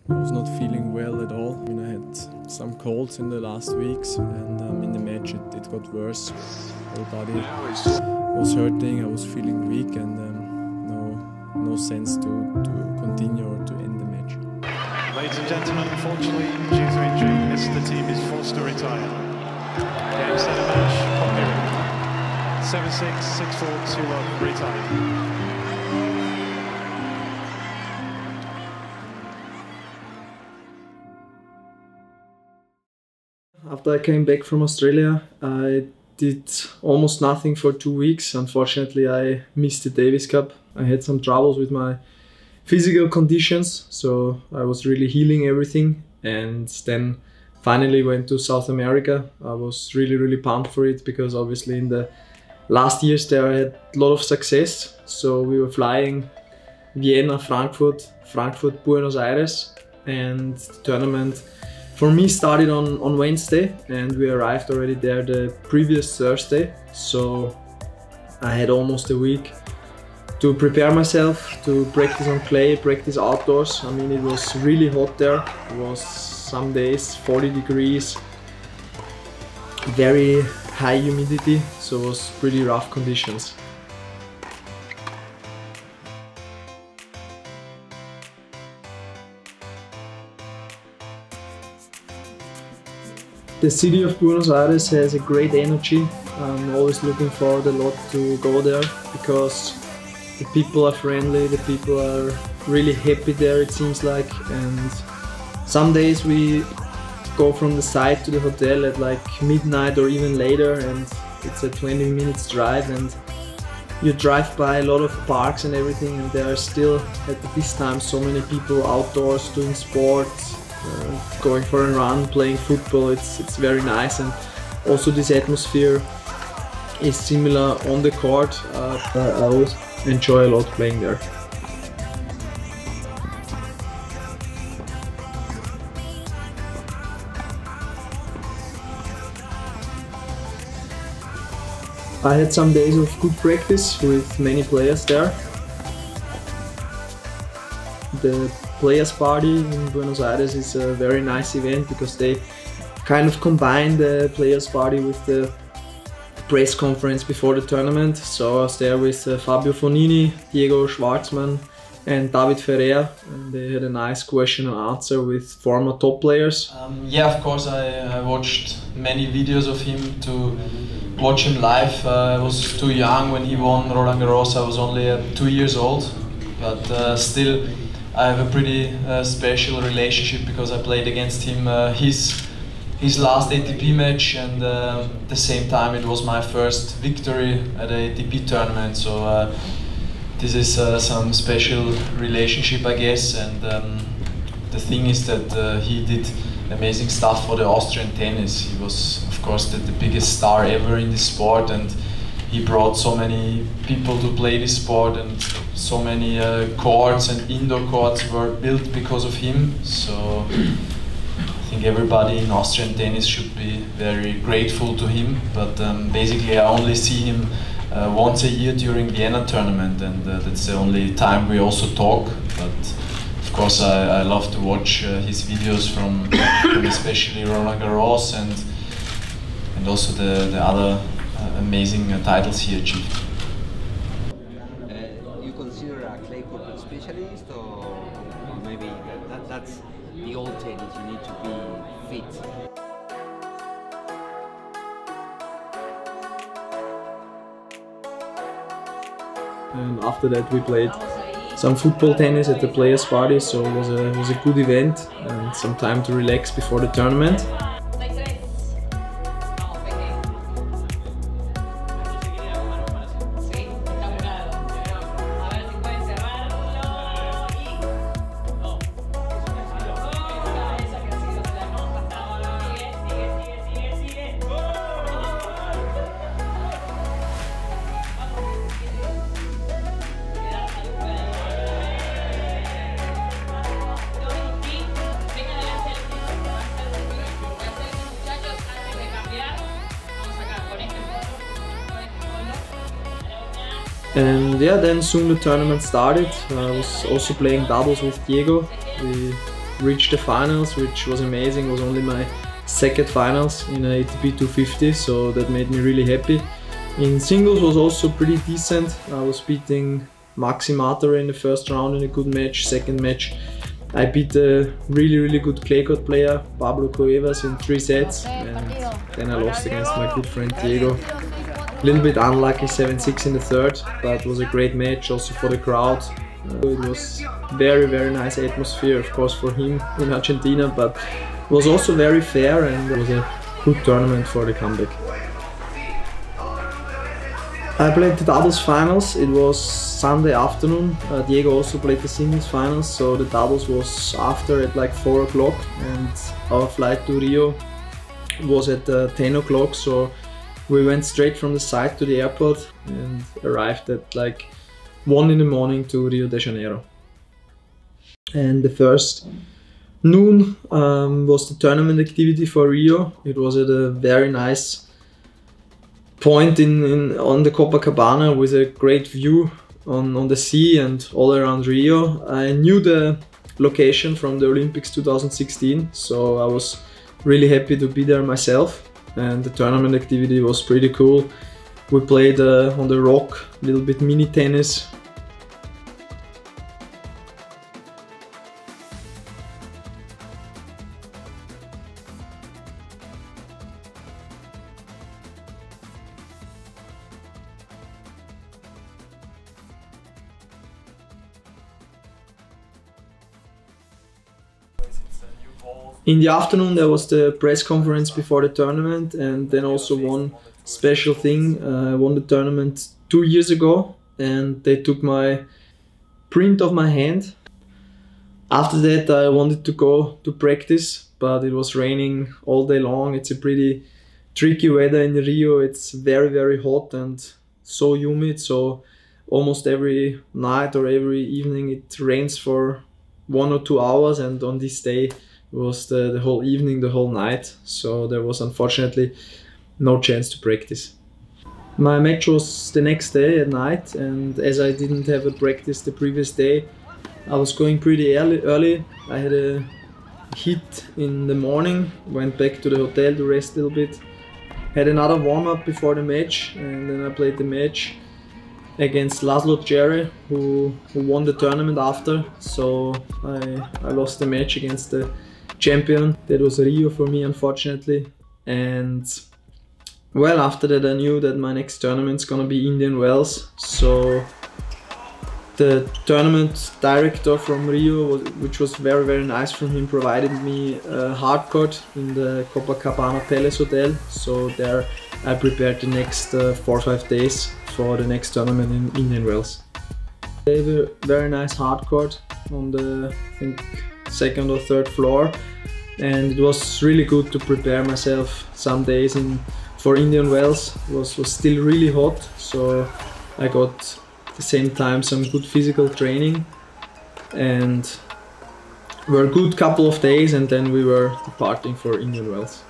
I was not feeling well at all. I mean, I had some colds in the last weeks, and in the match it got worse. Whole body was hurting, I was feeling weak, and no sense to continue or to end the match. Ladies and gentlemen, unfortunately, due to injury, Mr. Thiem is forced to retire. Game, set, match, Hungary. 7-6, 6-4, 2-1, retired. After I came back from Australia, I did almost nothing for 2 weeks. Unfortunately, I missed the Davis Cup. I had some troubles with my physical conditions, so I was really healing everything, and then finally went to South America. I was really pumped for it because obviously in the last years there I had a lot of success. So we were flying Vienna, Frankfurt, Buenos Aires, and the tournament for me started on Wednesday, and we arrived already there the previous Thursday. So I had almost a week to prepare myself, to practice on clay, practice outdoors. I mean, it was really hot there. It was some days 40 degrees, very high humidity, so it was pretty rough conditions. The city of Buenos Aires has a great energy. I'm always looking forward a lot to go there because the people are friendly, the people are really happy there, it seems like. And some days we go from the site to the hotel at like midnight or even later, and it's a 20 minutes drive, and you drive by a lot of parks and everything, and there are still at this time so many people outdoors doing sports, going for a run, playing football. It's very nice, and also this atmosphere is similar on the court. I always enjoy a lot playing there. I had some days of good practice with many players there. The Players Party in Buenos Aires is a very nice event because they kind of combine the Players Party with the press conference before the tournament. So I was there with Fabio Fognini, Diego Schwartzman and David Ferrer, and they had a nice question and answer with former top players. Yeah, of course, I watched many videos of him to watch him live. I was too young when he won Roland Garros. I was only 2 years old, but still I have a pretty special relationship because I played against him his last ATP match, and at the same time it was my first victory at the ATP tournament. So this is some special relationship, I guess. And the thing is that he did amazing stuff for the Austrian tennis. He was, of course, the biggest star ever in this sport, and he brought so many people to play this sport, and so many courts and indoor courts were built because of him. So I think everybody in Austrian tennis should be very grateful to him. But basically I only see him once a year during Vienna tournament, and that's the only time we also talk. But of course I love to watch his videos from especially Roland Garros and also the other amazing titles he achieved. You consider a clay court specialist, or maybe that's the old tennis, you need to be fit? And after that we played some football tennis at the Players Party, so it was a good event and some time to relax before the tournament. And yeah, then soon the tournament started. I was also playing doubles with Diego. We reached the finals, which was amazing. It was only my second finals in a ATP 250, so that made me really happy. In singles was also pretty decent. I was beating Maxi Matera in the first round in a good match. Second match I beat a really good clay court player, Pablo Cuevas, in 3 sets, and then I lost against my good friend Diego. A little bit unlucky, 7-6 in the third, but it was a great match also for the crowd. It was very nice atmosphere, of course, for him in Argentina, but it was also very fair and it was a good tournament for the comeback. I played the doubles finals. It was Sunday afternoon. Diego also played the singles finals, so the doubles was after at like 4 o'clock, and our flight to Rio was at 10 o'clock, so we went straight from the site to the airport and arrived at like 1 in the morning to Rio de Janeiro. And the first noon was the tournament activity for Rio. It was at a very nice point on the Copacabana with a great view on the sea and all around Rio. I knew the location from the Olympics 2016, so I was really happy to be there myself, and the tournament activity was pretty cool. We played on the rock, a little bit mini tennis. In the afternoon there was the press conference before the tournament, and then also one special thing. I won the tournament 2 years ago and they took my print of my hand. After that I wanted to go to practice, but it was raining all day long. It's a pretty tricky weather in Rio. It's very hot and so humid, so almost every night or every evening it rains for 1 or 2 hours, and on this day was the whole evening, the whole night, so there was unfortunately no chance to practice. My match was the next day at night, and as I didn't have a practice the previous day, I was going pretty early. I had a hit in the morning, went back to the hotel to rest a little bit, had another warm-up before the match, and then I played the match against Laszlo Djere, who won the tournament after, so I lost the match against the champion. That was Rio for me, unfortunately. And well, after that I knew that my next tournament's gonna be Indian Wells, so the tournament director from Rio, which was very nice from him, provided me a hard court in the Copacabana Palace Hotel, so there I prepared the next 4 or 5 days for the next tournament in Indian Wells. They have a very nice hard court on the, I think, 2nd or 3rd floor, and it was really good to prepare myself some days for Indian Wells. It was still really hot, so I got at the same time some good physical training, and were a good couple of days, and then we were departing for Indian Wells.